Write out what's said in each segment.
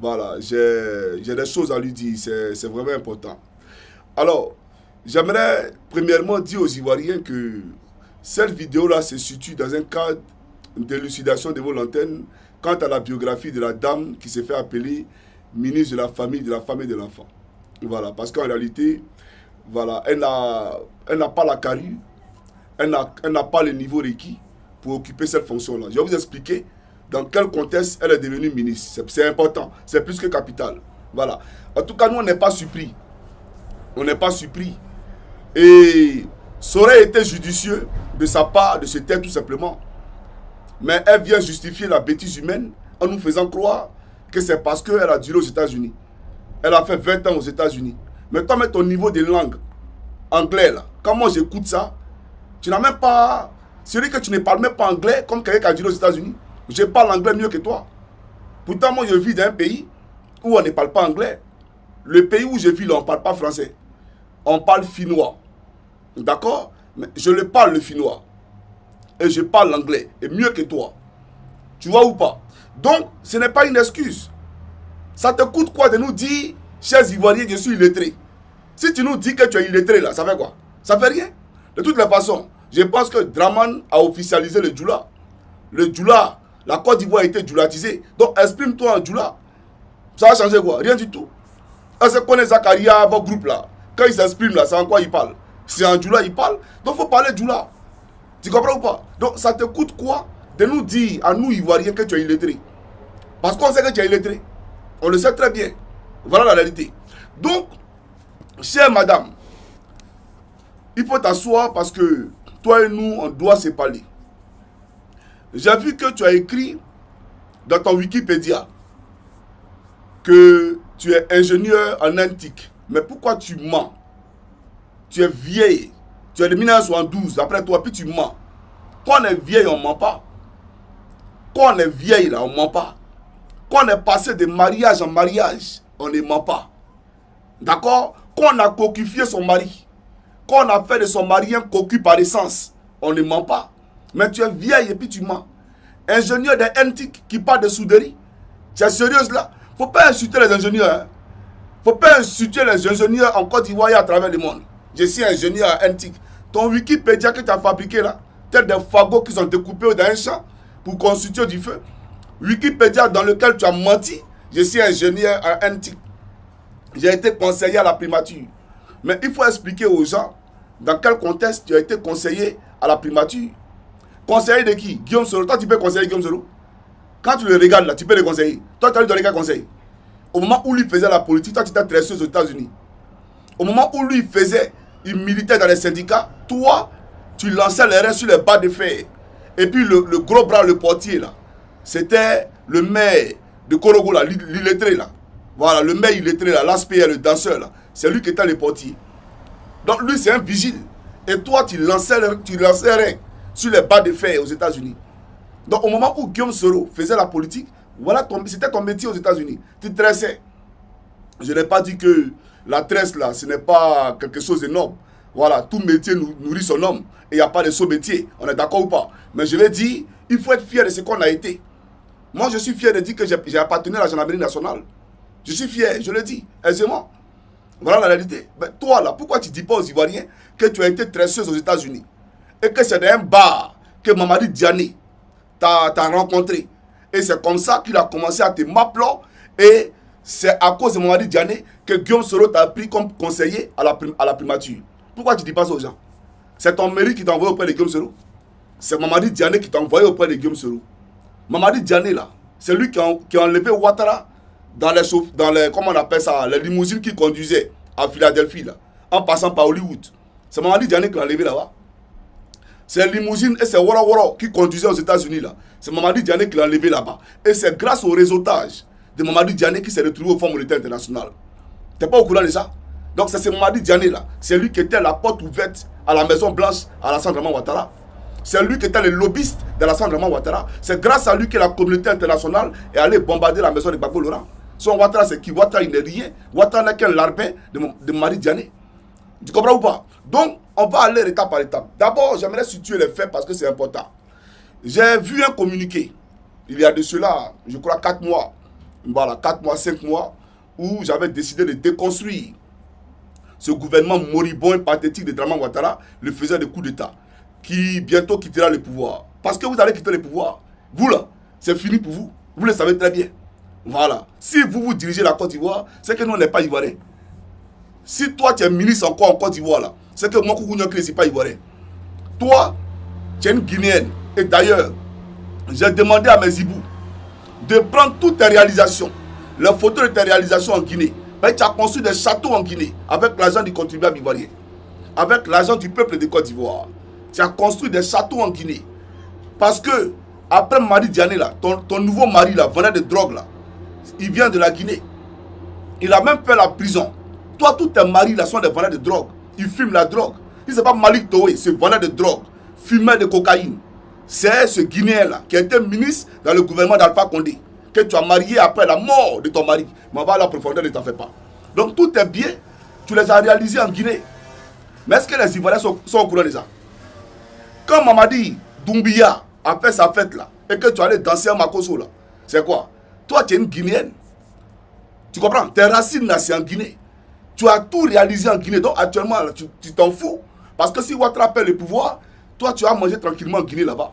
Voilà, j'ai des choses à lui dire, c'est vraiment important. Alors, j'aimerais premièrement dire aux Ivoiriens que cette vidéo-là se situe dans un cadre d'élucidation devant l'antenne quant à la biographie de la dame qui s'est fait appeler ministre de la Famille, de la Femme et de l'Enfant. Voilà, parce qu'en réalité, voilà, elle n'a pas la carrure, elle n'a pas le niveau requis pour occuper cette fonction-là. Je vais vous expliquer dans quel contexte elle est devenue ministre. C'est important, c'est plus que capital. Voilà. En tout cas, nous, on n'est pas surpris. On n'est pas surpris. Et ça aurait été judicieux de sa part de se taire tout simplement. Mais elle vient justifier la bêtise humaine en nous faisant croire que c'est parce qu'elle a duré aux États-Unis. Elle a fait 20 ans aux États-Unis. Mais toi, mets ton niveau de langue anglais là. Quand moi j'écoute ça, tu n'as même pas. C'est vrai que tu ne parles même pas anglais comme quelqu'un qui a duré aux États-Unis. Je parle anglais mieux que toi. Pourtant, moi je vis dans un pays où on ne parle pas anglais. Le pays où je vis là, on ne parle pas français. On parle finnois. D'accord? Mais je le parle le finnois. Et je parle l'anglais. Et mieux que toi. Tu vois ou pas? Donc, ce n'est pas une excuse. Ça te coûte quoi de nous dire, chers Ivoiriens, je suis illettré? Si tu nous dis que tu es illettré là, ça fait quoi? Ça fait rien. De toutes les façons, je pense que Draman a officialisé le Djoula. Le Djoula, la Côte d'Ivoire a été djoulatisée. Donc, exprime-toi en Djoula. Ça va changer quoi? Rien du tout. Est-ce qu'on est Zakaria, votre groupe là? Quand il s'exprime là, c'est en quoi il parle? C'est en Djoula il parle. Donc, il faut parler Djoula. Tu comprends ou pas? Donc, ça te coûte quoi de nous dire à nous Ivoiriens que tu es illettré? Parce qu'on sait que tu es illettré. On le sait très bien. Voilà la réalité. Donc, chère madame, il faut t'asseoir parce que toi et nous, on doit se parler. J'ai vu que tu as écrit dans ton Wikipédia que tu es ingénieur en antique. Mais pourquoi tu mens? Tu es vieille. Tu es de 1972, après toi, puis tu mens. Quand on est vieille, on ne ment pas. Quand on est vieille, là, on ne ment pas. Quand on est passé de mariage en mariage, on ne ment pas. D'accord? Quand on a coquifié son mari, quand on a fait de son mari un cocu par essence, on ne ment pas. Mais tu es vieille et puis tu mens. Ingénieur des antiques qui parle de souderie. Tu es sérieuse là? Faut pas insulter les ingénieurs. Hein? Faut pas insulter les ingénieurs en Côte d'Ivoire et à travers le monde. Je suis ingénieur antique. Ton Wikipédia que tu as fabriqué là, tel des fagots qui sont découpés dans un champ pour constituer du feu. Wikipédia dans lequel tu as menti. Je suis ingénieur en antique. J'ai été conseiller à la primature. Mais il faut expliquer aux gens dans quel contexte tu as été conseiller à la primature. Conseiller de qui? Guillaume Soro. Toi, tu peux conseiller Guillaume Soro? Quand tu le regardes là, tu peux le conseiller. Toi, tu as lui donné quel conseil? Au moment où lui faisait la politique, toi, tu étais tresseuse aux États-Unis. Au moment où lui faisait, il militait dans les syndicats, toi, tu lançais les reins sur les bas de fer. Et puis le gros bras, le portier là, c'était le maire de Korogo là, l'illettré là. Voilà, le maire illettré là, l'aspect, le danseur là. C'est lui qui était le portier. Donc lui, c'est un vigile. Et toi, tu lançais rien sur les bas de fer aux États-Unis. Donc au moment où Guillaume Soro faisait la politique, voilà, c'était ton métier aux États-Unis. Tu tressais. Je n'ai pas dit que la tresse là, ce n'est pas quelque chose d'énorme. Voilà, tout métier nourrit son homme. Et il n'y a pas de sot métier. On est d'accord ou pas? Mais je vais dire, il faut être fier de ce qu'on a été. Moi, je suis fier de dire que j'ai appartenu à la gendarmerie nationale. Je suis fier, je le dis, aisément. Voilà la réalité. Mais toi, là, pourquoi tu ne dis pas aux Ivoiriens que tu as été tresseuse aux États-Unis et que c'est dans un bar que Mamadi Diané t'a rencontré? Et c'est comme ça qu'il a commencé à te m'appeler. Et c'est à cause de Mamadi Diané que Guillaume Soro t'a pris comme conseiller à la primature. Pourquoi tu ne dis pas ça aux gens? C'est ton mairie qui t'a envoyé auprès de Guillaume Soro. C'est Mamadi Diané qui t'a envoyé auprès de Guillaume Soro. Mamadi Diané, là, c'est lui qui a enlevé Ouattara dans les comment on appelle ça, les limousines qu'il conduisait à Philadelphie, là, en passant par Hollywood. C'est Mamadi Diané qui l'a enlevé là-bas. C'est limousines et c'est Woro qui conduisait aux États-Unis, là. C'est Mamadi Diané qui l'a enlevé là-bas. Et c'est grâce au réseautage de Mamadi Diané qui s'est retrouvé au Fonds monétaire international. Tu n'es pas au courant de ça? Donc c'est Mamadi Diané là. C'est lui qui était la porte ouverte à la Maison Blanche à la Draman Ouattara. C'est lui qui était le lobbyiste de la Draman Ouattara. C'est grâce à lui que la communauté internationale est allée bombarder la maison de Gbagbo Laurent. Son Ouattara, c'est qui? Ouattara, il n'est rien. Ouattara n'est qu'un larbin de Mamadi Diané. Tu comprends ou pas? Donc, on va aller étape par étape. D'abord, j'aimerais situer les faits parce que c'est important. J'ai vu un communiqué, il y a de cela, je crois, 4 mois, voilà, 4 mois, 5 mois, où j'avais décidé de déconstruire ce gouvernement moribond et pathétique de Draman Ouattara, le faisant de coups d'État, qui bientôt quittera le pouvoir. Parce que vous allez quitter le pouvoir. Vous là, c'est fini pour vous. Vous le savez très bien. Voilà. Si vous dirigez la Côte d'Ivoire, c'est que nous, on n'est pas ivoiriens. Si toi, tu es ministre encore en Côte d'Ivoire, là, c'est que moi, Koukounion, je ne suis pas ivoirien. Toi, tu es une Guinéenne. Et d'ailleurs, j'ai demandé à mes hiboux de prendre toutes tes réalisations, les photos de tes réalisations en Guinée. Ben, tu as construit des châteaux en Guinée avec l'argent du contribuable ivoirien, avec l'argent du peuple de Côte d'Ivoire. Tu as construit des châteaux en Guinée. Parce que, après Mari Diané, là, ton nouveau mari, là, vendeur de drogue, là, il vient de la Guinée. Il a même fait la prison. Toi, tous tes maris, là, sont des vendeurs de drogue. Ils fument la drogue. Il ne pas Malik Toé, c'est vendeur de drogue, fumeur de cocaïne. C'est ce Guinéen-là qui a été ministre dans le gouvernement d'Alpha Condé, que tu as marié après la mort de ton mari. Mais on va à la profondeur, ne t'en fais pas. Donc tous tes biens, tu les as réalisés en Guinée. Mais est-ce que les Ivoiriens sont au courant de ça? Quand Mamadi Doumbia a fait sa fête là, et que tu allais danser à Makoso là, c'est quoi? Toi, tu es une Guinéenne. Tu comprends? Tes racines là, c'est en Guinée. Tu as tout réalisé en Guinée. Donc actuellement, là, tu t'en fous. Parce que si Ouattara perd le pouvoir, toi, tu vas manger tranquillement en Guinée là-bas.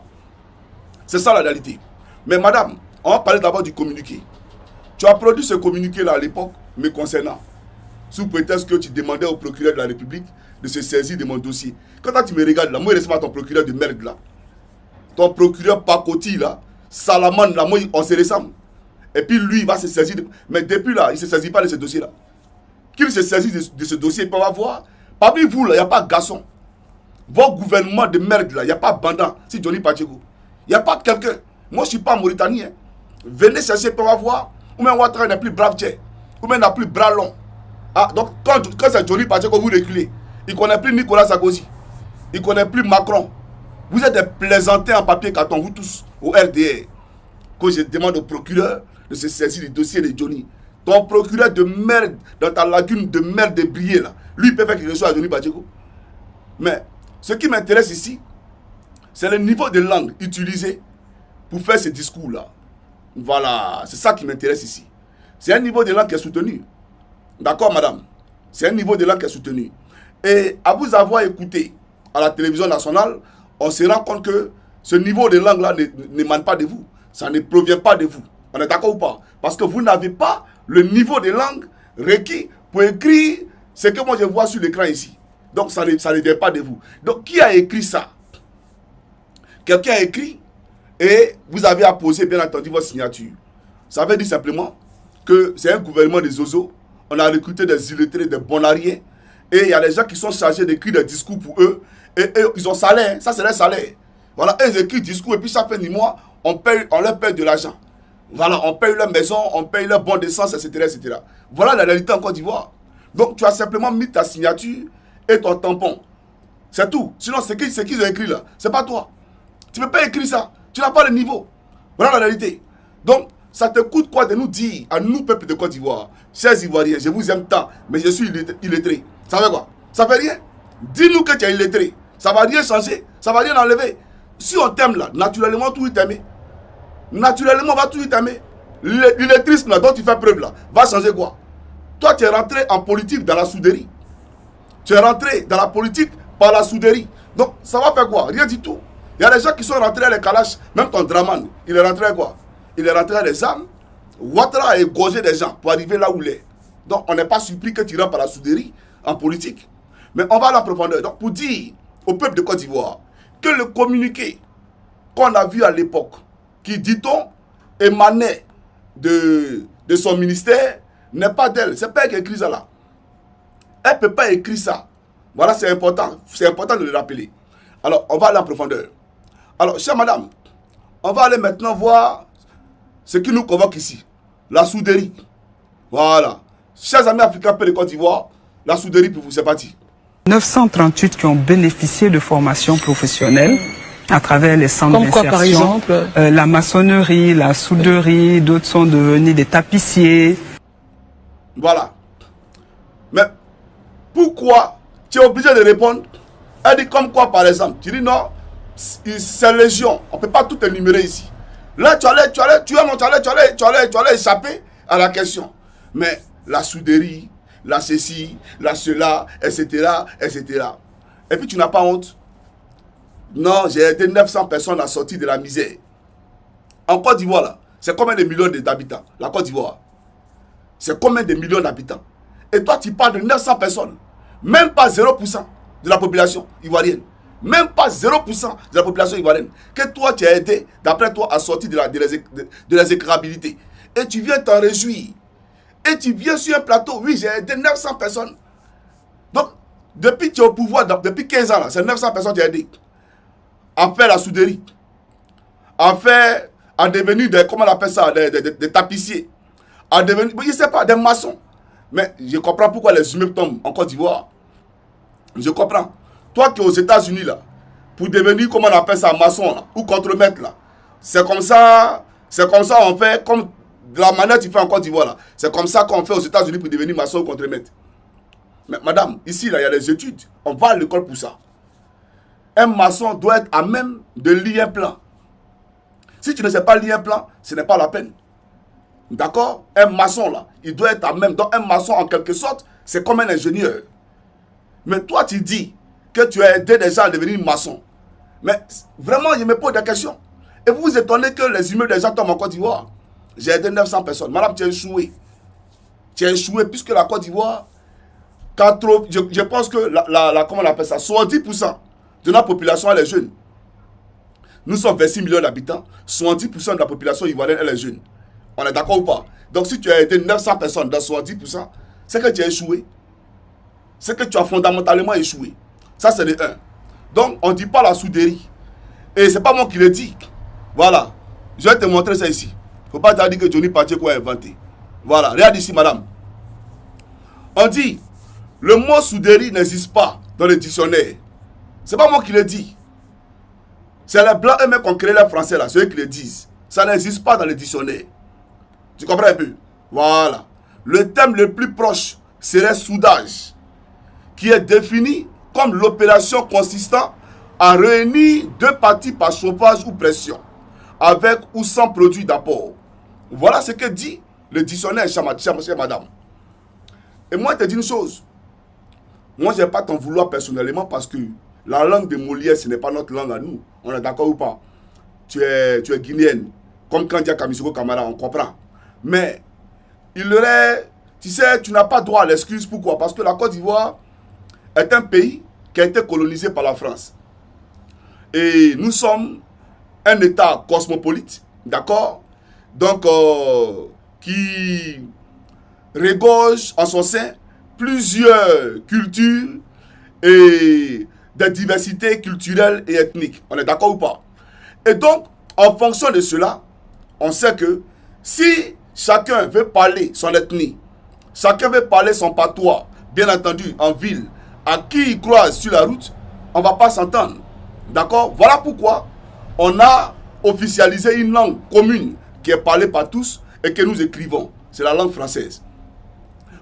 C'est ça la réalité. Mais madame, on va parler d'abord du communiqué. Tu as produit ce communiqué-là à l'époque, me concernant, sous prétexte que tu demandais au procureur de la République de se saisir de mon dossier. Quand tu me regardes là, moi, je ne pas ton procureur de merde là. Ton procureur Pakoti là, Salamane là, moi, on se ressemble. Et puis lui, il va se saisir. Mais depuis là, il ne se saisit pas de ce dossier-là. Qu'il se saisisse de ce dossier, il peut voir. Parmi vous là, il n'y a pas de garçon. Vos gouvernements de merde là, il n'y a pas bandant. Si Johnny Pacheco. Il n'y a pas quelqu'un. Moi, je ne suis pas mauritanien. Venez chercher pour voir. Ou même Ouattara n'est plus brave, ou même n'a plus bras long. Ah, donc quand c'est Johnny Pacheco, vous reculez. Il ne connaît plus Nicolas Sarkozy. Il ne connaît plus Macron. Vous êtes des plaisantins en papier carton, vous tous, au RDR. Que je demande au procureur de se saisir du dossier de Johnny. Ton procureur de merde, dans ta lagune de merde de briller là, lui il peut faire quelque chose à Johnny Pacheco. Mais ce qui m'intéresse ici, c'est le niveau de langue utilisé pour faire ce discours-là. Voilà, c'est ça qui m'intéresse ici. C'est un niveau de langue qui est soutenu. D'accord, madame? C'est un niveau de langue qui est soutenu. Et à vous avoir écouté à la télévision nationale, on se rend compte que ce niveau de langue-là n'émane pas de vous. Ça ne provient pas de vous. On est d'accord ou pas? Parce que vous n'avez pas le niveau de langue requis pour écrire ce que moi je vois sur l'écran ici. Donc ça ne vient pas de vous. Donc qui a écrit ça? Quelqu'un a écrit et vous avez apposé bien entendu votre signature. Ça veut dire simplement que c'est un gouvernement des zozos. On a recruté des illettrés, des bonariens. Et il y a des gens qui sont chargés d'écrire des discours pour eux. Et ils ont salaire. Ça c'est leur salaire. Voilà, ils écrivent des discours et puis chaque fin du mois, on leur paye de l'argent. Voilà, on paye leur maison, on paye leur bon d'essence, etc., etc. Voilà la réalité en Côte d'Ivoire. Donc tu as simplement mis ta signature et ton tampon. C'est tout. Sinon, c'est qu'ils ont écrit là. C'est pas toi. Tu ne peux pas écrire ça. Tu n'as pas le niveau. Voilà la réalité. Donc, ça te coûte quoi de nous dire, à nous, peuple de Côte d'Ivoire, chers Ivoiriens, je vous aime tant, mais je suis illettré. Ça fait quoi? Ça fait rien. Dis-nous que tu es illettré. Ça ne va rien changer. Ça ne va rien enlever. Si on t'aime là, naturellement, tout est aimé. Naturellement, on va tout t'aimer. L'illettrisme là, dont tu fais preuve là, va changer quoi? Toi, tu es rentré en politique dans la souderie. Tu es rentré dans la politique par la souderie. Donc, ça va faire quoi? Rien du tout. Il y a des gens qui sont rentrés à les calaches. Même ton Draman, il est rentré à quoi? Il est rentré à des armes. Ouattara a égorgé des gens pour arriver là où il est. Donc, on n'est pas surpris que tu rentres par la souderie en politique. Mais on va à la profondeur. Donc, pour dire au peuple de Côte d'Ivoire que le communiqué qu'on a vu à l'époque, qui, dit-on, émanait de son ministère, n'est pas d'elle. C'est pas elle qui a écrit ça là. Elle ne peut pas écrire ça. Voilà, c'est important. C'est important de le rappeler. Alors, on va aller en profondeur. Alors, chère madame, on va aller maintenant voir ce qui nous convoque ici. La souderie. Voilà. Chers amis africains de Côte d'Ivoire, la souderie pour vous, c'est parti. 938 qui ont bénéficié de formation professionnelle à travers les centres d'insertion. Comme quoi, par exemple? La maçonnerie, la souderie, d'autres sont devenus des tapissiers. Voilà. Mais pourquoi tu es obligé de répondre? Elle dit comme quoi, par exemple? Tu dis non, c'est légion. On ne peut pas tout énumérer ici. Là, tu allais échapper à la question. Mais la souderie, la ceci, la cela, etc., etc. Et puis tu n'as pas honte. Non, j'ai aidé 900 personnes à sortir de la misère. En Côte d'Ivoire, là, c'est combien de millions d'habitants? La Côte d'Ivoire. C'est combien de millions d'habitants? Et toi, tu parles de 900 personnes. Même pas 0% de la population ivoirienne. Même pas 0% de la population ivoirienne. Que toi, tu as aidé, d'après toi, à sortir de l'exécrabilité. Et tu viens t'en réjouir. Et tu viens sur un plateau. Oui, j'ai aidé 900 personnes. Donc, depuis que tu es au pouvoir, depuis 15 ans, c'est 900 personnes que tu as aidé. À faire la souderie. À devenir des, comment on appelle ça, des tapissiers. À devenir, je ne sais pas, des maçons. Mais je comprends pourquoi les immeubles tombent en Côte d'Ivoire. Je comprends. Toi qui es aux États-Unis, là, pour devenir, comment on appelle ça, maçon, là, ou contremaître, là, c'est comme ça on fait, comme de la manière que tu fais en Côte d'Ivoire, là. C'est comme ça qu'on fait aux États-Unis pour devenir maçon ou contremaître. Mais madame, ici, là, il y a des études. On va à l'école pour ça. Un maçon doit être à même de lire un plan. Si tu ne sais pas lire un plan, ce n'est pas la peine. D'accord? Un maçon, là, il doit être à même. Donc, un maçon, en quelque sorte, c'est comme un ingénieur. Mais toi, tu dis que tu as aidé des gens à devenir maçon. Mais vraiment, je me pose des questions. Et vous vous étonnez que les immeubles des gens tombent en Côte d'Ivoire. J'ai aidé 900 personnes. Madame, tu as échoué. Tu as échoué puisque la Côte d'Ivoire, je pense que comment on appelle ça, 70% de notre population, elle est jeune. Nous sommes 26 millions d'habitants. 70% de la population ivoirienne, elle est jeune. On est d'accord ou pas? Donc, si tu as aidé 900 personnes dans 70%, c'est que tu as échoué. C'est que tu as fondamentalement échoué. Ça, c'est le 1. Donc, on ne dit pas la souderie. Et ce n'est pas moi qui le dis. Voilà. Je vais te montrer ça ici. Il ne faut pas te dire que Johnny Pacheco a inventé. Voilà. Regarde ici, madame. On dit, le mot souderie n'existe pas dans le dictionnaire. Ce n'est pas moi qui le dis. C'est les blancs eux-mêmes qui ont créé les français là, ceux qui le disent. Ça n'existe pas dans le dictionnaire. Tu comprends un peu? Voilà. Le thème le plus proche serait soudage, qui est défini comme l'opération consistant à réunir deux parties par chauffage ou pression, avec ou sans produit d'apport. Voilà ce que dit le dictionnaire, chère madame. Et moi, je te dis une chose. Moi, je n'ai pas t'en vouloir personnellement parce que la langue de Molière, ce n'est pas notre langue à nous. On est d'accord ou pas? Tu es guinéenne. Comme quand il y a Kamisoko Kamara, on comprend. Mais, il aurait... Tu sais, tu n'as pas droit à l'excuse. Pourquoi? Parce que la Côte d'Ivoire est un pays qui a été colonisé par la France. Et nous sommes un État cosmopolite, d'accord? Donc, qui regorge en son sein plusieurs cultures et des diversités culturelles et ethniques. On est d'accord ou pas? Et donc, en fonction de cela, on sait que si chacun veut parler son ethnie, chacun veut parler son patois, bien entendu, en ville, à qui il croise sur la route, on ne va pas s'entendre. D'accord? Voilà pourquoi on a officialisé une langue commune qui est parlée par tous et que nous écrivons. C'est la langue française.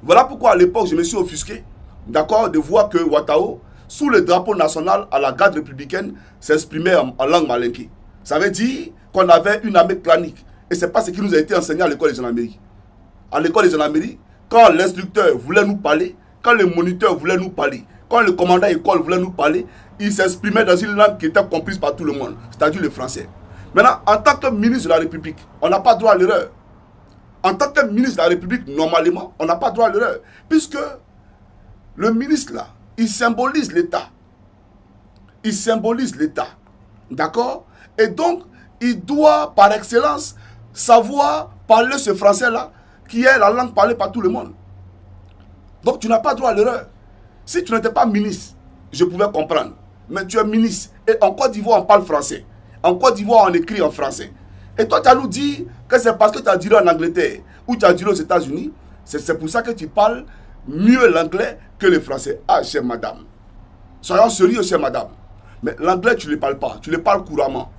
Voilà pourquoi à l'époque, je me suis offusqué, d'accord, de voir que Ouattao, sous le drapeau national à la garde républicaine, s'exprimait en langue malinké. Ça veut dire qu'on avait une armée clanique. Et ce n'est pas ce qui nous a été enseigné à l'école des gendarmeries. À l'école des gendarmeries, quand l'instructeur voulait nous parler, quand le moniteur voulait nous parler, quand le commandant école voulait nous parler, il s'exprimait dans une langue qui était comprise par tout le monde, c'est-à-dire le français. Maintenant, en tant que ministre de la République, on n'a pas droit à l'erreur. En tant que ministre de la République, normalement, on n'a pas droit à l'erreur. Puisque le ministre, là, il symbolise l'État. Il symbolise l'État. D'accord? Et donc, il doit, par excellence, savoir parler ce français-là, qui est la langue parlée par tout le monde. Donc, tu n'as pas droit à l'erreur. Si tu n'étais pas ministre, je pouvais comprendre. Mais tu es ministre. Et en Côte d'Ivoire, on parle français. En Côte d'Ivoire, on écrit en français. Et toi, tu as nous dit que c'est parce que tu as dit en Angleterre ou tu as dit aux États-Unis, c'est pour ça que tu parles mieux l'anglais que le français. Ah, chère madame. Soyons sérieux, chère madame. Mais l'anglais, tu ne le parles pas. Tu le parles couramment.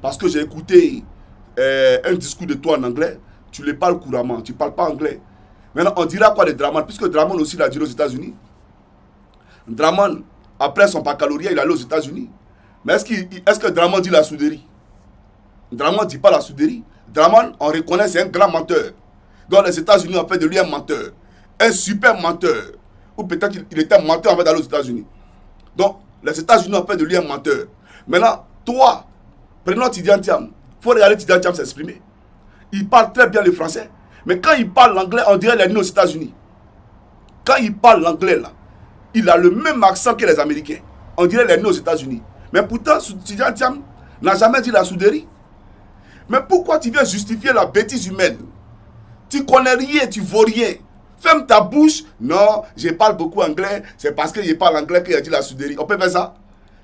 Parce que j'ai écouté un discours de toi en anglais. Tu le parles couramment. Tu ne parles pas anglais. Maintenant, on dira quoi de Draman? Puisque Draman aussi l'a dit aux États-Unis. Draman, après son baccalauréat, il est allé aux États-Unis. Mais est-ce que Draman dit la souderie? Draman ne dit pas la souderie. Draman, on reconnaît, c'est un grand menteur. Donc les États-Unis ont fait de lui un menteur. Un super menteur. Ou peut-être qu'il était menteur avant d'aller aux États-Unis. Donc les États-Unis ont fait de lui un menteur. Maintenant, toi, prenons Tidiane Thiam. Il faut regarder Tidiane Thiam s'exprimer. Il parle très bien le français. Mais quand il parle l'anglais, on dirait qu'il est né aux États-Unis. Quand il parle l'anglais, là, il a le même accent que les Américains. On dirait qu'il est né aux États-Unis. Mais pourtant, Tidiane Thiam n'a jamais dit la souderie. Mais pourquoi tu viens justifier la bêtise humaine? Tu connais rien, tu vaux rien. Ferme ta bouche. Non, je parle beaucoup anglais. C'est parce que je parle anglais qu'il a dit la souderie. On peut faire ça?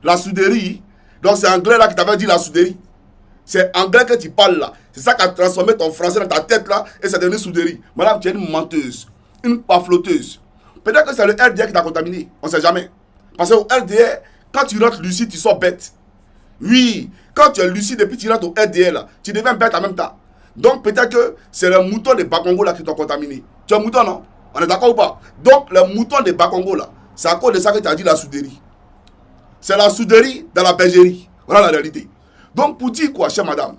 La souderie. Donc c'est anglais là qui t'avait dit la souderie. C'est anglais que tu parles là. C'est ça qui a transformé ton français dans ta tête là. Et ça devenu souderie. Madame, tu es une menteuse. Une pafloteuse. Peut-être que c'est le RDR qui t'a contaminé. On ne sait jamais. Parce qu'au RDR, quand tu rentres lucide, tu sors bête. Oui. Quand tu es lucide et puis tu rentres au RDR là, tu deviens bête en même temps. Donc peut-être que c'est le mouton de Bakongo là qui t'a contaminé. Tu es un mouton, non? On est d'accord ou pas? Donc le mouton de Bakongo là, c'est à cause de ça que tu as dit la souderie. C'est la souderie dans la bergerie. Voilà la réalité. Donc pour dire quoi, chère madame?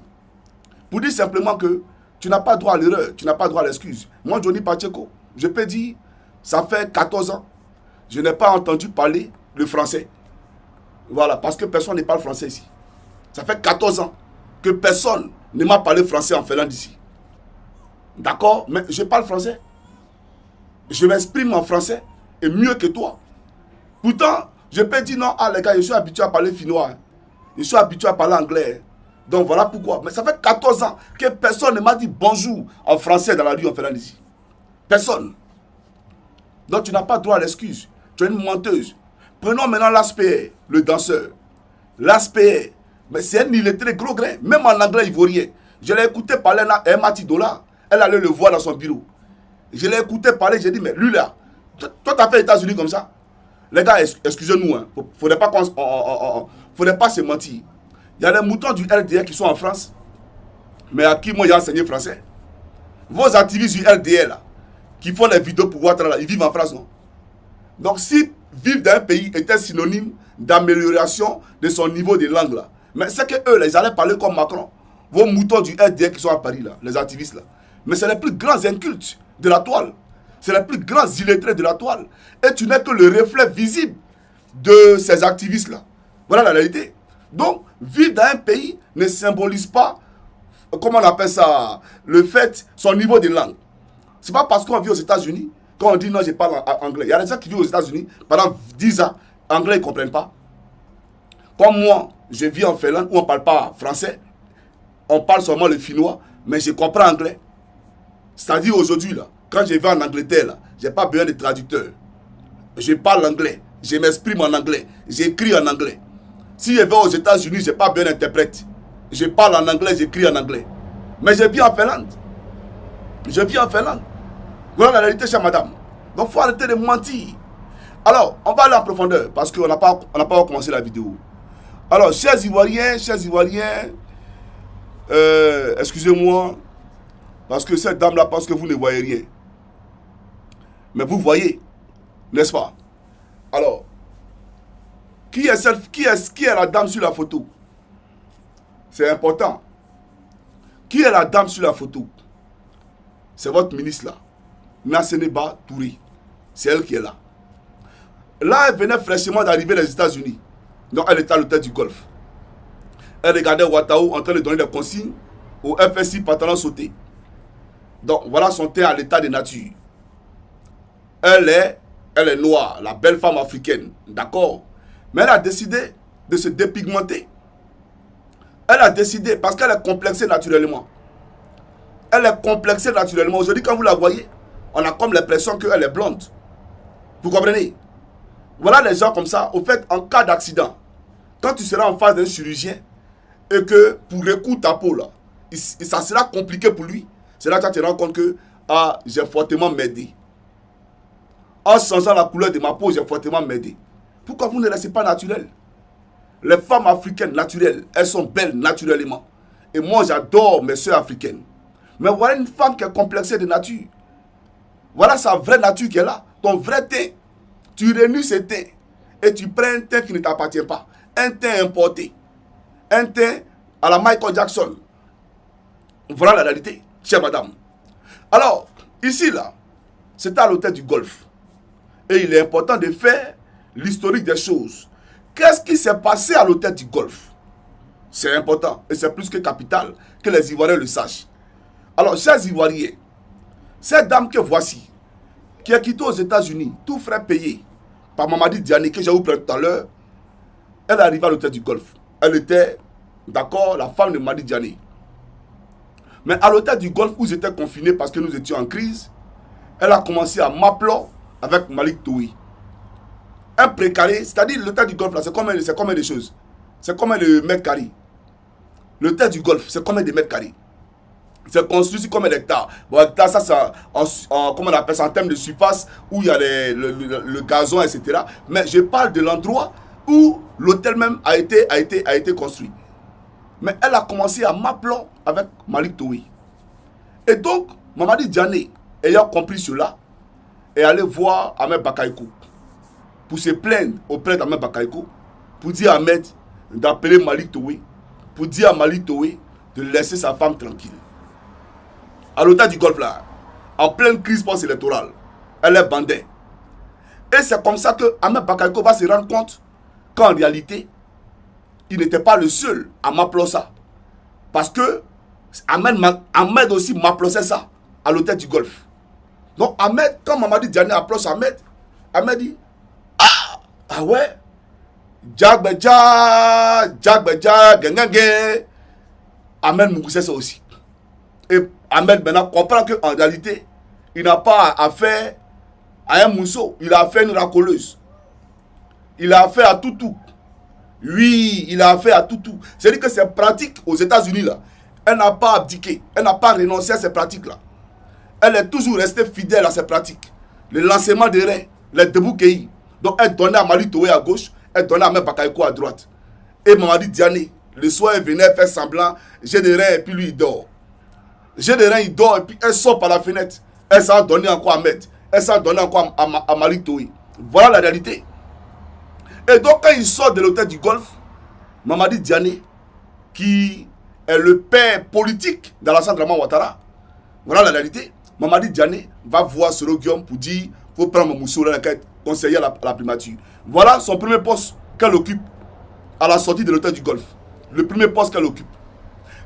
Pour dire simplement que tu n'as pas droit à l'erreur, tu n'as pas droit à l'excuse. Moi, Johnny Pacheco, je peux dire, ça fait 14 ans, je n'ai pas entendu parler le français. Voilà, parce que personne ne parle français ici. Ça fait 14 ans que personne ne m'a parlé français en Finlande ici. D'accord? Mais je parle français. Je m'exprime en français et mieux que toi. Pourtant, je peux dire non, ah les gars, je suis habitué à parler finnois. Je suis habitué à parler anglais. Donc voilà pourquoi. Mais ça fait 14 ans que personne ne m'a dit bonjour en français dans la rue en Finlande ici. Personne. Donc tu n'as pas droit à l'excuse. Tu es une menteuse. Prenons maintenant l'aspect, le danseur. L'aspect, mais c'est un illettré gros grain. Même en anglais, il ne vaut rien. Je l'ai écouté parler à Emma Tidola. Elle allait le voir dans son bureau. Je l'ai écouté parler, j'ai dit, mais lui là, toi tu as fait les États-Unis comme ça. Les gars, excusez-nous, hein. Faudrait pas se mentir. Il y a des moutons du RDR qui sont en France, mais à qui moi j'ai enseigné français. Vos activistes du RDR là, qui font les vidéos pour voir là, ils vivent en France, non? Donc si vivre dans un pays était synonyme d'amélioration de son niveau de langue là, mais c'est que eux là, ils allaient parler comme Macron. Vos moutons du RDR qui sont à Paris là, les activistes là. Mais c'est les plus grands incultes de la toile. C'est les plus grands illettrés de la toile. Et tu n'es que le reflet visible de ces activistes là. Voilà la réalité. Donc, vivre dans un pays ne symbolise pas, comment on appelle ça, le fait, son niveau de langue. C'est pas parce qu'on vit aux États-Unis qu'on dit non, je parle anglais. Il y a des gens qui vivent aux États-Unis pendant 10 ans, anglais, ils ne comprennent pas. Comme moi, je vis en Finlande où on ne parle pas français, on parle seulement le finnois, mais je comprends anglais. C'est-à-dire aujourd'hui, là, quand je vais en Angleterre, je n'ai pas besoin de traducteur. Je parle anglais, je m'exprime en anglais, j'écris en anglais. Si je vais aux États-Unis, je n'ai pas besoin d'interprète. Je parle en anglais, j'écris en anglais. Mais je vis en Finlande. Je vis en Finlande. Voilà la réalité, chère madame. Donc, il faut arrêter de mentir. Alors, on va aller en profondeur parce qu'on n'a pas commencé la vidéo. Alors, chers Ivoiriens, excusez-moi, parce que cette dame-là pense que vous ne voyez rien. Mais vous voyez, n'est-ce pas? Alors, qui est la dame sur la photo? C'est important. Qui est la dame sur la photo? C'est votre ministre là. Nasseneba Touré. C'est elle qui est là. Là, elle venait fraîchement d'arriver des États-Unis. Donc, elle était à l'hôtel du Golfe. Elle regardait Ouattao en train de donner des consignes au FSI pantalon sauté. Donc, voilà son teint à l'état de nature. Elle est noire, la belle femme africaine. D'accord? Mais elle a décidé de se dépigmenter. Elle a décidé, parce qu'elle est complexée naturellement. Elle est complexée naturellement. Aujourd'hui, quand vous la voyez, on a comme l'impression qu'elle est blonde. Vous comprenez? Voilà les gens comme ça. Au fait, en cas d'accident, quand tu seras en face d'un chirurgien et que pour recoudre ta peau, là, ça sera compliqué pour lui, c'est là que tu te rends compte que j'ai fortement m'aider. En changeant la couleur de ma peau, j'ai fortement m'aider. Pourquoi vous ne laissez pas naturel? Les femmes africaines naturelles, elles sont belles naturellement. Et moi, j'adore mes soeurs africaines. Mais voilà une femme qui est complexée de nature. Voilà sa vraie nature qui est là. Ton vrai teint. Tu réunis ce teint. Et tu prends un teint qui ne t'appartient pas. Un teint importé. Un teint à la Michael Jackson. Voilà la réalité, chère madame. Alors, Ici, là, c'était à l'hôtel du Golfe. Et il est important de faire l'historique des choses. Qu'est-ce qui s'est passé à l'hôtel du Golfe? C'est important et c'est plus que capital que les Ivoiriens le sachent. Alors, chers Ivoiriens, cette dame que voici, qui est quittée aux États-Unis, tout frais payé par Mamadi Diané, que j'ai oublié tout à l'heure, elle est arrivée à l'hôtel du Golfe. Elle était, d'accord, la femme de Mamadi Diané. Mais à l'hôtel du Golfe, où j'étais confiné parce que nous étions en crise, elle a commencé à m'appeler avec Malik Toui. Un précaré, c'est-à-dire l'hôtel du Golfe, là, c'est combien de choses? C'est combien de mètres carrés? L'hôtel du Golfe, c'est combien de mètres carrés? C'est construit sur combien d'hectares? Bon, hectares, ça, c'est comment on appelle ça, en termes de surface, où il y a le gazon, etc. Mais je parle de l'endroit où l'hôtel même a été construit. Mais elle a commencé à m'appeler avec Malik Toui. Et donc, Mamadi Diané, ayant compris cela, est allé voir Ahmed Bakayoko pour se plaindre auprès d'Ahmed Bakayoko, pour dire à Ahmed d'appeler Malik Toui, pour dire à Malik Toui de laisser sa femme tranquille. À l'hôtel du Golfe, là, en pleine crise post-électorale, elle est bandée. Et c'est comme ça que Ahmed Bakayoko va se rendre compte qu'en réalité, il n'était pas le seul à m'appeler ça. Parce que Ahmed aussi m'applaudissait ça à l'hôtel du Golfe. Donc Ahmed, quand Mamadi Diané applaudit Ahmed dit, ah ouais, Djagbeja, Gengenge. Ahmed Moukoussé ça aussi. Et Ahmed maintenant comprend qu'en réalité, il n'a pas affaire à un mousseau, il a affaire à une racoleuse. Il a affaire à tout. Oui, il a affaire à tout. C'est-à-dire que ces pratiques aux États-Unis, là, elle n'a pas abdiqué, elle n'a pas renoncé à ces pratiques-là. Elle est toujours restée fidèle à ces pratiques. Le lancement des reins, les debout-cueillis. Donc elle donnait à Malik Toui à gauche, elle donnait à Ahmed Bakayoko à droite. Et Mamadi Diané, le soir, elle venait faire semblant, j'ai des reins et puis lui il dort. J'ai des reins, il dort et puis elle sort par la fenêtre. Elle s'en donnait encore à Ahmed. Elle s'en donnait encore à Malik Toui. Voilà la réalité. Et donc quand il sort de l'hôtel du Golfe, Mamadi Diané, qui est le père politique d'Alassane Draman Ouattara, voilà la réalité. Mamadi Diané va voir Soro Guillaume pour dire il faut prendre Moussou dans la quête conseiller à la primature. Voilà son premier poste qu'elle occupe à la sortie de l'hôtel du Golfe. Le premier poste qu'elle occupe.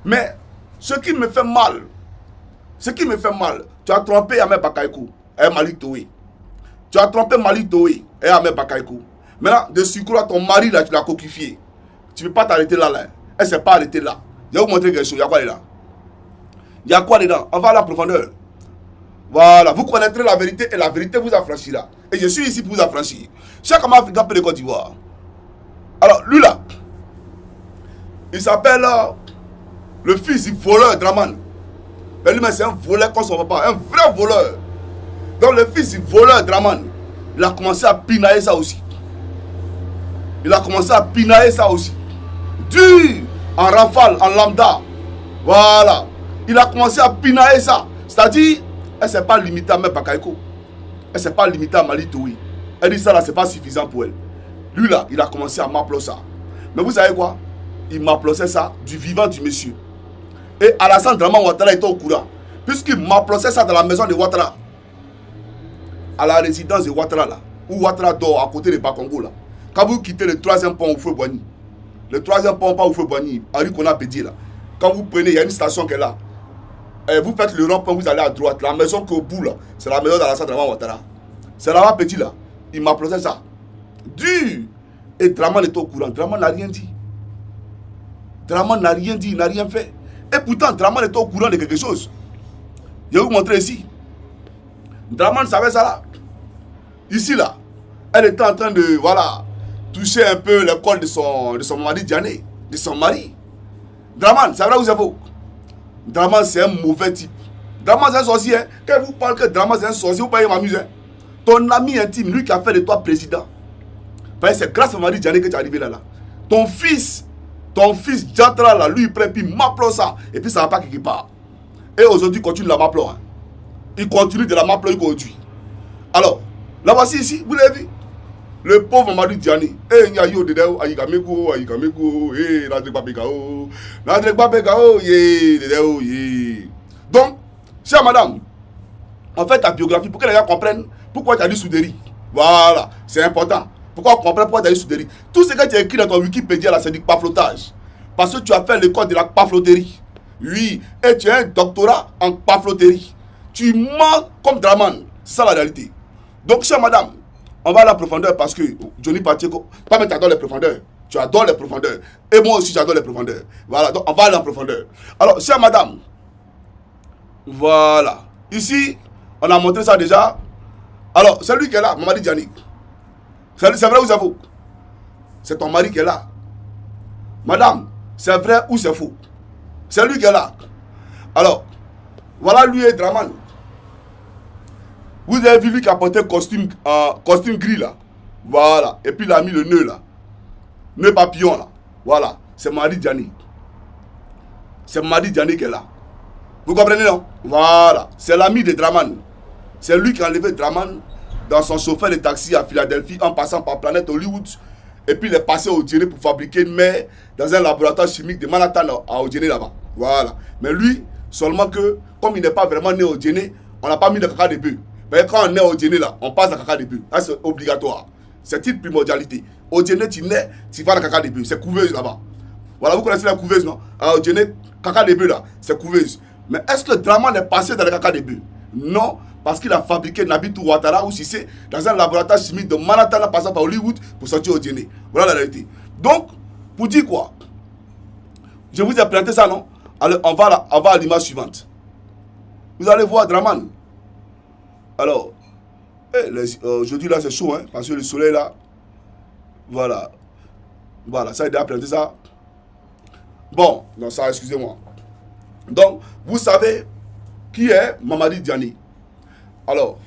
Mais ce qui me fait mal, tu as trompé Ahmed Bakayoko et Malik Toui. Tu as trompé Malik Toui et Ahmed Bakayoko. Maintenant, de surcroît, ton mari, là, tu l'as coquifié. Tu ne peux pas t'arrêter là. Elle ne s'est pas arrêtée là. Je vais vous montrer quelque chose. Il y a quoi dedans? Il y a quoi dedans? On va à la profondeur. Voilà. Vous connaîtrez la vérité et la vérité vous affranchira. Et je suis ici pour vous affranchir. Chaque homme africain peut de Côte d'Ivoire. Alors, lui là, il s'appelle le fils du voleur Draman. Mais lui, c'est un voleur comme son papa. Un vrai voleur. Donc, le fils du voleur Draman, il a commencé à pinailler ça aussi. Dur, en rafale, en lambda. Voilà. Il a commencé à pinailler ça. C'est-à-dire, elle ne s'est pas limitée à Ahmed Bakayoko. Elle ne s'est pas limitée à Malik Toui. Elle dit ça là, c'est pas suffisant pour elle. Lui là, il a commencé à m'applaudir ça. Mais vous savez quoi? Il m'applaudissait ça du vivant du monsieur. Et Alassane Draman Ouattara était au courant. Puisqu'il m'applaudissait ça dans la maison de Ouattara. À la résidence de Ouattara là. Où Ouattara dort à côté de Bakongo là. Quand vous quittez le 3e pont Oufoué-Boigny, le 3e pont, pas Oufoué-Boigny, Henri Konan Pédier là, quand vous prenez, il y a une station qui est là. Et vous faites le rond-point, vous allez à droite. La maison qui est au bout là, c'est la maison d'Alassane Draman Ouattara. C'est là-bas petit là. Il m'applaudissait ça. Dur. Et Draman était au courant. Draman n'a rien dit. Draman n'a rien dit, il n'a rien fait. Et pourtant, Draman était au courant de quelque chose. Je vais vous montrer ici. Draman savait ça là. Ici là, elle était en train de, voilà, toucher un peu le col de son Mamadi Diané, de son mari. Draman, c'est vrai ou c'est faux? Draman, c'est un mauvais type. Draman, c'est un sorcier. Hein? Quand vous parlez que Draman, c'est un sorcier, vous pouvez m'amuser. Hein? Ton ami intime, lui qui a fait de toi président. C'est grâce à Mamadi Diané que tu es arrivé là. Ton fils Diatra là, lui, il prend, puis il m'applaudit ça. Et puis ça ne va pas quelque part. Et aujourd'hui, il continue de la m'applaudir. Hein? Il continue de la m'applaudir aujourd'hui. Alors, là voici ici, vous l'avez vu? Le pauvre Mamadi Diané. Eh, Nyayo Dedeo, Ayikameko, eh, Nadrek Babekao, Dedeo, ye. Donc, chère madame, On fait ta biographie pour que les gens comprennent pourquoi tu as dit Souderi. Voilà, c'est important. Pourquoi on comprend pourquoi tu as dit Souderi. Tout ce que tu as écrit dans ton Wikipédia, là, c'est du paflotage. Parce que tu as fait l'école de la pafloterie. Oui, et tu as un doctorat en pafloterie. Tu mens comme Draman. C'est ça la réalité. Donc, chère madame, on va à la profondeur parce que Johnny Pacheco, pas même tu adores les profondeurs. Tu adores les profondeurs. Et moi aussi, j'adore les profondeurs. Voilà, donc on va aller en profondeur. Alors, chère madame, voilà. Ici, on a montré ça déjà. Alors, c'est lui qui est là, Mamadi Diané. C'est vrai ou c'est faux? C'est ton mari qui est là. Madame, c'est vrai ou c'est faux? C'est lui qui est là. Alors, voilà lui et Draman. Vous avez vu lui qui a porté costume gris là. Voilà. Et puis il a mis le nœud là. Nœud papillon là. Voilà. C'est Mamadi Diané. C'est Mamadi Diané qui est là. Vous comprenez non? Voilà. C'est l'ami de Draman. C'est lui qui a enlevé Draman dans son chauffeur de taxi à Philadelphie en passant par Planète Hollywood. Et puis il est passé au Djéné pour fabriquer une mer dans un laboratoire chimique de Manhattan à Djéné là-bas. Voilà. Mais lui, seulement que, comme il n'est pas vraiment né au Djéné, on n'a pas mis de caca de bœuf. Mais quand on est au Djéné là, on passe à caca de bœuf. C'est obligatoire. C'est une primordialité. Au Djéné, tu nais, tu vas à caca de bœuf. C'est couveuse là-bas. Voilà, vous connaissez la couveuse, non? Au Djéné, caca de bœuf là, c'est couveuse. Mais est-ce que Draman est passé dans le caca de bœuf? Non, parce qu'il a fabriqué Nabitou Ouattara ou Cissé dans un laboratoire chimique de Manhattan en passant par Hollywood pour sortir au Djéné. Voilà la réalité. Donc, pour dire quoi? Je vous ai présenté ça, non? Alors, on va à l'image suivante. Vous allez voir Draman. Alors, aujourd'hui là c'est chaud, hein, parce que le soleil là, voilà. Voilà, ça a déjà présenté ça. Bon, non, ça, excusez-moi. Donc, vous savez qui est Mamadi Diané. Alors,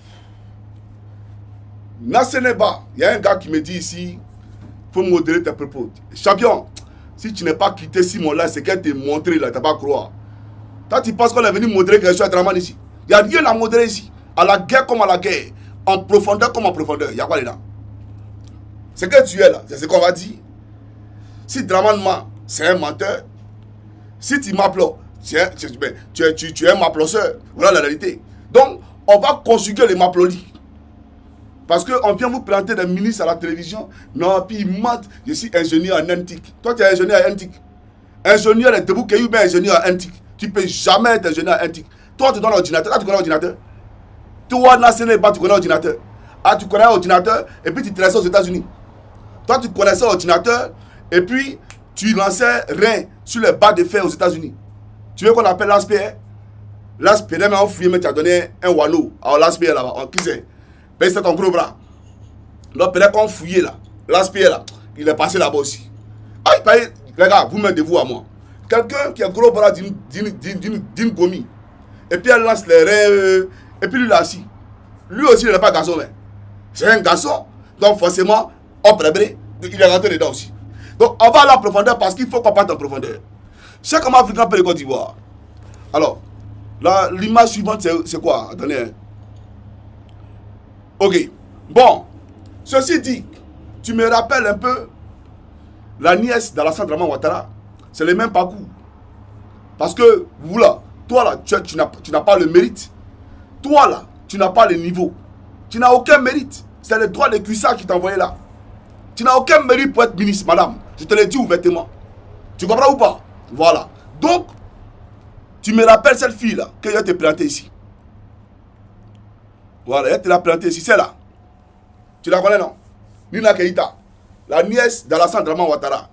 Nasseneba, il y a un gars qui me dit ici, il faut modérer tes propos. Champion, si tu n'es pas quitté Simon-là, c'est qu'elle t'a montré là, tu n'as pas à croire. Toi, tu penses qu'on est venu modérer quelque chose à Draman ici? Il n'y a rien à modérer ici. À la guerre comme à la guerre. En profondeur comme en profondeur. Il y a quoi là? C'est que tu es là. C'est ce qu'on va dire. Si Draman ment, c'est un menteur. Si tu m'applaudis, tu es un m'applaudisseur. Voilà la réalité. Donc, on va conjuguer les m'applaudis. Parce qu'on vient vous planter des ministres à la télévision. Non, puis ils mentent. Je suis ingénieur en NTIC. Toi, tu es ingénieur en NTIC. Ingénieur est debout, qui est ingénieur en NTIC. Tu ne peux jamais être ingénieur en NTIC. Toi, tu donnes l'ordinateur. Toi, tu connais l'ordinateur. Toi, Nasseneba, tu connais l'ordinateur. Ah, tu connais l'ordinateur et puis tu te laissais aux États-Unis. Toi, tu connaissais l'ordinateur et puis tu lançais rien sur les barres de fer aux États-Unis. Tu veux qu'on appelle l'ASPR? L'ASPR, même en fouillé, mais tu as donné un wano. Alors, l'ASPR là-bas, qui c'est? Ben, c'est ton gros bras. Donc, peut-être qu'on fouillait là. L'ASPR là, il est passé là-bas aussi. Ah, il paye. Les gars, vous mettez-vous à moi. Quelqu'un qui a gros bras d'une gommie. Et puis, elle lance les reins. Et puis, lui, là, assis. Lui aussi, il n'est pas garçon, mais. C'est un garçon. Donc, forcément, hop, il est rentré dedans aussi. Donc, on va aller en profondeur parce qu'il faut qu'on parte en profondeur. Chaque homme africain peut le Côte d'Ivoire. Alors, l'image suivante, c'est quoi? Attendez. Hein. Ok. Bon. Ceci dit, tu me rappelles un peu la nièce d'Alassane Draman Ouattara. C'est le même parcours. Parce que, vous là, toi là, tu n'as pas le mérite. Toi là, tu n'as pas le niveau. Tu n'as aucun mérite. C'est le droit de cuissard qui t'a envoyé là. Tu n'as aucun mérite pour être ministre, madame. Je te l'ai dit ouvertement. Tu comprends ou pas? Voilà. Donc, tu me rappelles cette fille-là que je t'ai plantée ici. Voilà, elle te l'a plantée ici. C'est là. Tu la connais, non? Nina Keïta, la nièce d'Alassane Draman Ouattara.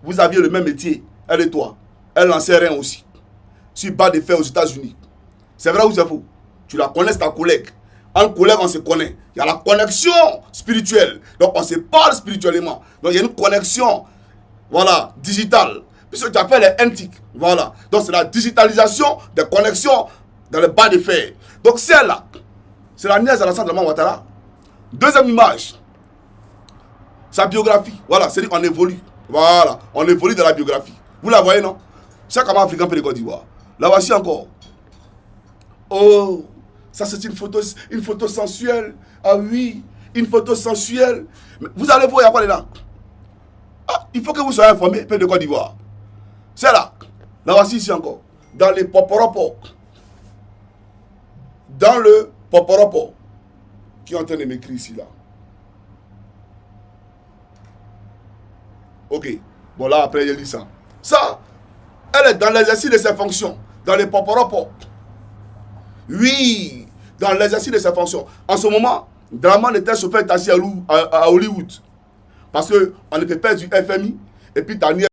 Vous aviez le même métier, elle et toi. Elle lançait rien aussi. Sur bas de fer aux États-Unis. C'est vrai ou c'est faux? Tu la connais, c'est ta collègue. En collègue, on se connaît. Il y a la connexion spirituelle. Donc, on se parle spirituellement. Donc, il y a une connexion, voilà, digitale. Puisque tu as fait les NTIC. Voilà. Donc, c'est la digitalisation des connexions dans le bas de fer. Donc, celle-là, c'est la nièce d'Alassane Draman Ouattara. Deuxième image. Sa biographie. Voilà, c'est-à-dire qu'on évolue. Voilà, on évolue dans la biographie. Vous la voyez, non? Chaque homme africain peut le Côte d'Ivoire. La voici encore. Oh, ça c'est une photo sensuelle. Ah oui, une photo sensuelle. Mais vous allez voir, il y a quoi là? Ah, il faut que vous soyez informés, peu de Côte d'Ivoire. C'est là. La voici ici encore. Dans les poporopos. Dans le Poporopo, qui est en train de m'écrire ici, là. Ok. Bon, là, après, je lis ça. Ça, elle est dans l'exercice de ses fonctions. Dans les Poporopo. Oui, dans l'exercice de ses fonctions. En ce moment, Draman était chauffeur taxi à Hollywood. Parce qu'on ne peut pas du FMI. Et puis, Daniel